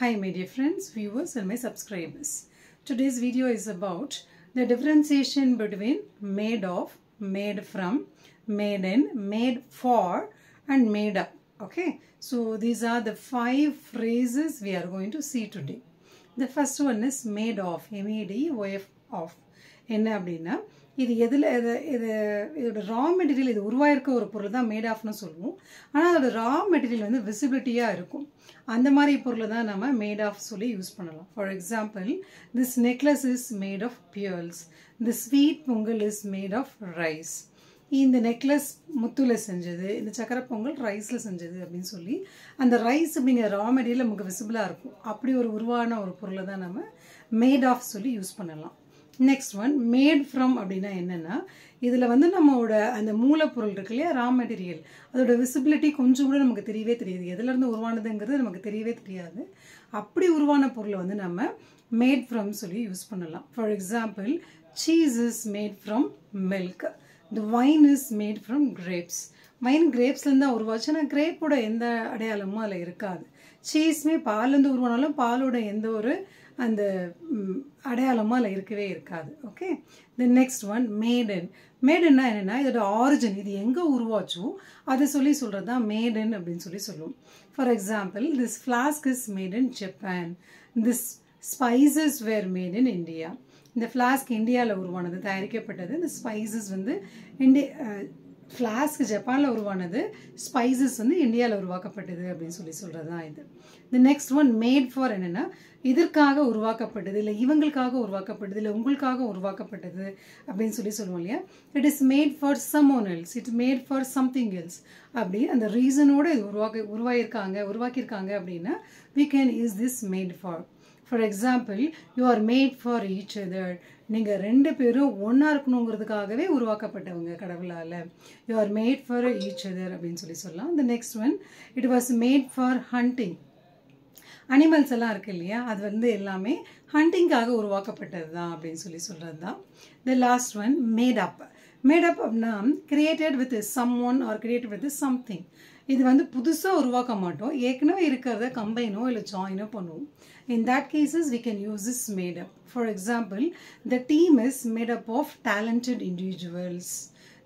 Hi my dear friends, viewers and my subscribers. Today's video is about the differentiation between made of, made from, made in, made for and made up. Okay, so these are the 5 phrases we are going to see today. The first one is made of, M-A-D-O-F, of. என்ன அப்படின்னா இது எதில் இதோட raw material இது உருவாயிருக்க ஒரு பொருள் தான் mat ஆஃப்னு சொல்லுவோம். ஆனால் அதோட ரா மெட்டீரியல் வந்து விசிபிலிட்டியாக இருக்கும். அந்த மாதிரி பொருளை தான் நம்ம மேட் ஆஃப் சொல்லி யூஸ் பண்ணலாம். For example, this necklace is made of pearls, the sweet pongal is made of rice. இந்த நெக்லஸ் முத்துல செஞ்சது, இந்த சக்கரை பொங்கல் ரைஸில் செஞ்சது அப்படின்னு சொல்லி அந்த ரைஸ் அப்படிங்கிற ரா மெட்டீரியல் நமக்கு விசிபிளாக இருக்கும். அப்படி ஒரு உருவான ஒரு பொருளை தான் நம்ம மேட் ஆஃப் சொல்லி யூஸ் பண்ணலாம். நெக்ஸ்ட் ஒன் மேட் ஃப்ரம் அப்படின்னா என்னென்னா, இதில் வந்து நம்மளோட அந்த மூலப்பொருள் இருக்கு இல்லையா, ரா மெட்டீரியல், அதோட விசிபிலிட்டி கொஞ்சம் கூட நமக்கு தெரியவே தெரியாது. எதுலேருந்து உருவானதுங்கிறது நமக்கு தெரியவே தெரியாது. அப்படி உருவான பொருளை வந்து நம்ம மேட் ஃப்ரம் சொல்லி யூஸ் பண்ணலாம். For example, cheese is made from milk, the wine is made from grapes. Wine கிரேப்ஸ்லேருந்து தான் உருவாச்சு, ஆனால் கிரேப்போட எந்த அடையாளமும் அதில் இருக்காது. சீஸ்மே பால்லேருந்து உருவானாலும் பாலோட எந்த ஒரு அந்த அடையாளமாக அதில் இருக்கவே இருக்காது. Okay, the next one made in. மேடன்னா என்னென்னா, இதோட ஆரிஜின், இது எங்கே உருவாச்சோ அதை சொல்கிறது தான் மேடன் அப்படின்னு சொல்லி சொல்லுவோம். For example, this flask is made in Japan, this spices where made in India. இந்த ஃப்ளாஸ்க் இந்தியாவில் உருவானது, தயாரிக்கப்பட்டது. இந்த ஸ்பைசஸ் வந்து ஃப்ளாஸ்க் ஜப்பானில் உருவானது, ஸ்பைசஸ் வந்து இந்தியாவில் உருவாக்கப்பட்டது அப்படின்னு சொல்கிறது தான் இது. தி நெக்ஸ்ட் ஒன் மேட் ஃபார் என்னென்னா, இதற்காக உருவாக்கப்பட்டது, இல்லை இவங்களுக்காக உருவாக்கப்பட்டது, இல்லை உங்களுக்காக உருவாக்கப்பட்டது அப்படின்னு சொல்லுவோம் இல்லையா. It is made for someone else, it made for something else. அப்படி அந்த ரீசனோட இது உருவாக்கியிருக்காங்க அப்படின்னா we can use this made for. For example, you are made for each other. நீங்கள் 2 பேரும் ஒன்றா இருக்கணுங்கிறதுக்காகவே உருவாக்கப்பட்டவங்க கடவுளால். You are made for each other அப்படின்னு சொல்லலாம். The next one, it was made for hunting. Animals எல்லாம் இருக்கு இல்லையா, அது வந்து எல்லாமே ஹண்டிங்காக உருவாக்கப்பட்டது தான் அப்படின்னு சொல்கிறது தான். The last one made up. Made up அப்படின்னா created with someone or created with something. இது வந்து புதுசாக உருவாக்க மாட்டோம், ஏற்கனவே இருக்கிறத கம்பைனோ இல்லை ஜாயினோ பண்ணுவோம். In that cases, we can use this made up. For example, the team is made up of talented individuals.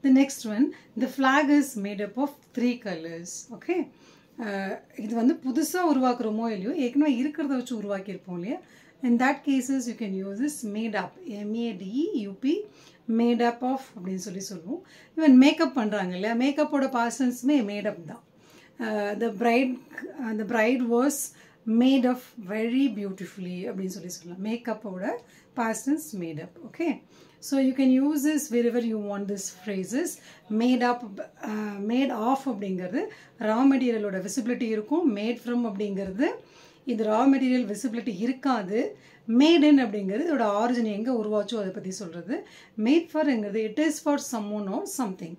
The next one, the flag is made up of 3 colors. Okay. இது வந்து புதுசாக உருவாக்குறோமோ இல்லையோ, ஏற்கனவே இருக்கிறத வச்சு உருவாக்கியிருப்போம் இல்லையா. In that cases, you can use this made up, M-A-D-E-U-P, made up of அப்படின்னு சொல்லுவோம். ஈவன் மேக்கப் பண்ணுறாங்க இல்லையா, மேக்கப்போட பாசன்ஸுமே மேட் அப் தான். The bride was made up very beautifully அப்படின்னு சொல்லலாம். மேக்கப்போட past tense made up. Okay, so you can use this wherever you want this phrases. Made up, made of அப்படிங்கிறது raw materialோட visibility இருக்கும். Made from அப்படிங்கிறது இது raw material visibility இருக்காது. Made in அப்படிங்கிறது இதோட origin எங்கே உருவாச்சோ அதை பற்றி சொல்கிறது. Made for எங்கிறது it is for someone or something.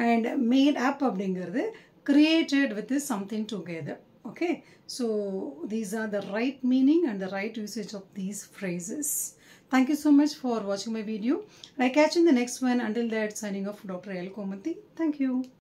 And made up அப்படிங்கிறது created with something together. Okay, so these are the right meaning and the right usage of these phrases. Thank you so much for watching my video. I catch you in the next one. Until that, signing off, Dr. L. Komathi. Thank you.